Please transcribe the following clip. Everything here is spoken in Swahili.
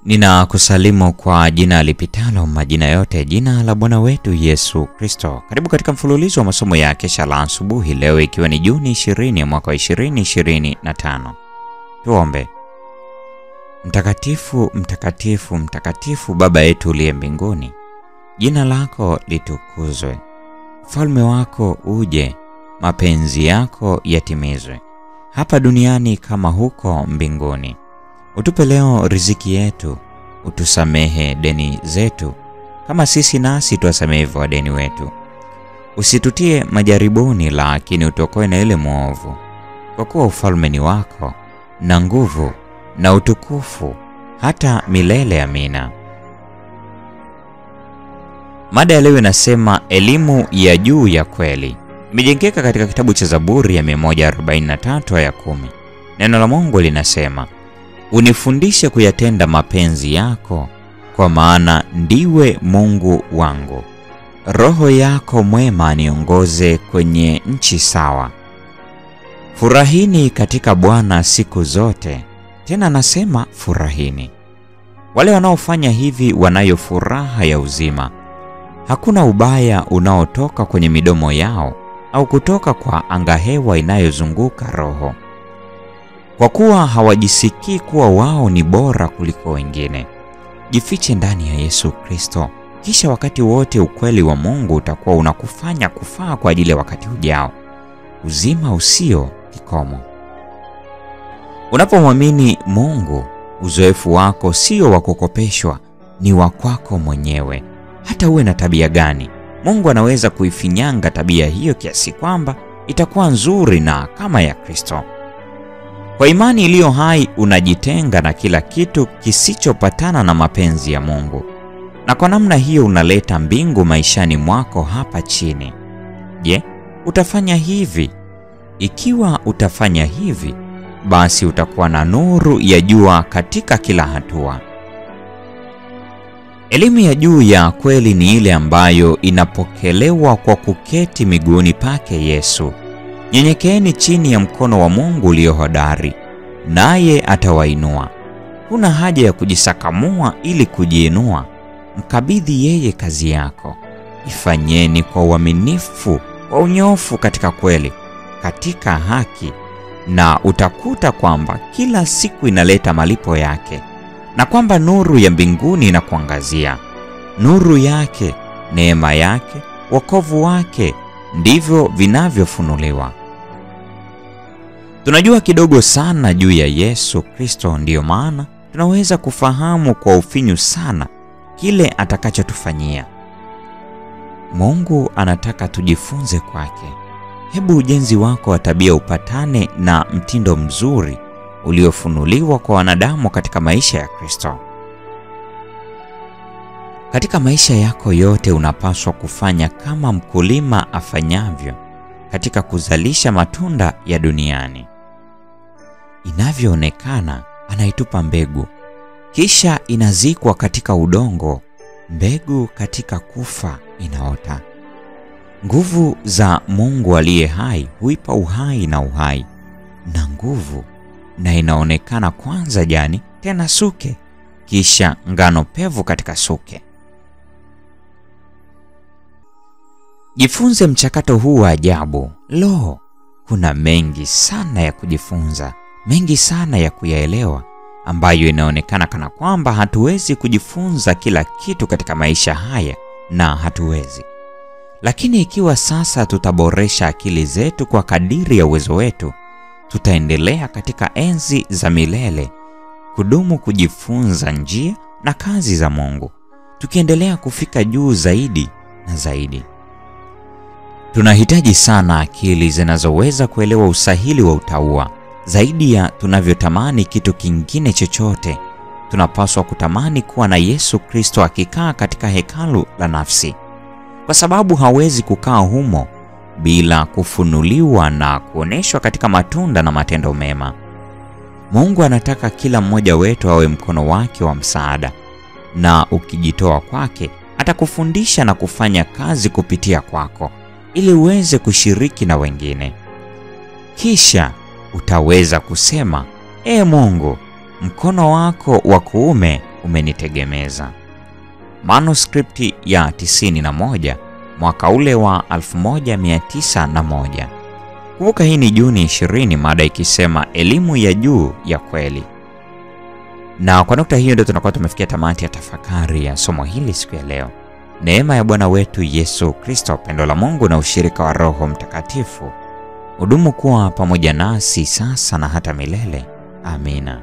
Ninakusalimu kwa jina lipitalo majina yote, jina la Bwana wetu Yesu Kristo. Karibu katika mfululizo wa masomo ya kesha la asubuhi, leo ikiwa ni Juni 20 mwaka 2025. Tuombe. Mtakatifu, mtakatifu, mtakatifu Baba yetu uliye mbinguni, jina lako litukuzwe. Ufalme wako uje, mapenzi yako yatimizwe hapa duniani kama huko mbinguni. Utupe leo riziki yetu, utusamehe deni zetu kama sisi nasi tuwasamehe wadeni wetu. Usitutie majaribuni, lakini utuokoe na yule mwovu. Kwa kuwa ufalme ni wako na nguvu na utukufu hata milele. Amina. Mada ya leo inasema elimu ya juu ya kweli. Imejengeka katika kitabu cha Zaburi ya 143 aya 10. Neno la Mungu linasema, unifundishe kuyatenda mapenzi yako, kwa maana ndiwe Mungu wangu. Roho yako mwema niongoze kwenye nchi sawa. Furahini katika Bwana siku zote, tena nasema furahini. Wale wanaofanya hivi wanayo furaha ya uzima. Hakuna ubaya unaotoka kwenye midomo yao, au kutoka kwa angahewa inayozunguka roho. Kwa kuwa hawajisikii kuwa wao ni bora kuliko wengine. Jifiche ndani ya Yesu Kristo, kisha wakati wote ukweli wa Mungu utakuwa unakufanya kufaa kwa ajili ya wakati ujao, uzima usio kikomo. Unapomwamini Mungu, uzoefu wako sio wa kukopeshwa, ni wa kwako mwenyewe. Hata uwe na tabia gani, Mungu anaweza kuifinyanga tabia hiyo kiasi kwamba itakuwa nzuri na kama ya Kristo. Kwa imani iliyo hai unajitenga na kila kitu kisichopatana na mapenzi ya Mungu. Na kwa namna hiyo unaleta mbingu maishani mwako hapa chini. Je, utafanya hivi? Ikiwa utafanya hivi, basi utakuwa na nuru ya jua katika kila hatua. Elimu ya juu ya kweli ni ile ambayo inapokelewa kwa kuketi miguuni pake Yesu. Nyenyekeeni chini ya mkono wa Mungu ulio hodari, naye atawainua. Huna haja ya kujisakamua ili kujiinua. Mkabidhi yeye kazi yako. Ifanyeni kwa uaminifu, kwa unyofu, katika kweli, katika haki, na utakuta kwamba kila siku inaleta malipo yake, na kwamba nuru ya mbinguni inakuangazia. Nuru yake, neema yake, wokovu wake ndivyo vinavyofunuliwa. Tunajua kidogo sana juu ya Yesu Kristo, ndiyo maana tunaweza kufahamu kwa ufinyu sana kile atakachotufanyia. Mungu anataka tujifunze kwake. Hebu ujenzi wako wa tabia upatane na mtindo mzuri uliofunuliwa kwa wanadamu katika maisha ya Kristo. Katika maisha yako yote unapaswa kufanya kama mkulima afanyavyo katika kuzalisha matunda ya duniani. Inavyoonekana, anaitupa mbegu, kisha inazikwa katika udongo. Mbegu katika kufa inaota. Nguvu za Mungu aliye hai huipa uhai na uhai na nguvu, na inaonekana kwanza jani, tena suke, kisha ngano pevu katika suke. Jifunze mchakato huu wa ajabu. Kuna mengi sana ya kujifunza, mengi sana ya kuyaelewa, ambayo inaonekana kana kwamba hatuwezi kujifunza kila kitu katika maisha haya, na hatuwezi. Lakini ikiwa sasa tutaboresha akili zetu kwa kadiri ya uwezo wetu, tutaendelea katika enzi za milele kudumu kujifunza njia na kazi za Mungu, tukiendelea kufika juu zaidi na zaidi. Tunahitaji sana akili zinazoweza kuelewa usahili wa utauwa. Zaidi ya tunavyotamani kitu kingine chochote, tunapaswa kutamani kuwa na Yesu Kristo akikaa katika hekalu la nafsi, kwa sababu hawezi kukaa humo bila kufunuliwa na kuoneshwa katika matunda na matendo mema. Mungu anataka kila mmoja wetu awe mkono wake wa msaada, na ukijitoa kwake atakufundisha na kufanya kazi kupitia kwako ili uweze kushiriki na wengine. Kisha utaweza kusema, Mungu, mkono wako wa kuume umenitegemeza. Manuskripti ya 91 mwaka ule wa 1901. Kumbuka hii ni Juni 20, mada ikisema elimu ya juu ya kweli. Na kwa nukta hiyo ndio tunakuwa tumefikia tamati ya tafakari ya somo hili siku ya leo. Neema ya Bwana wetu Yesu Kristo, pendo la Mungu na ushirika wa Roho Mtakatifu udumu kuwa pamoja nasi sasa na hata milele. Amina.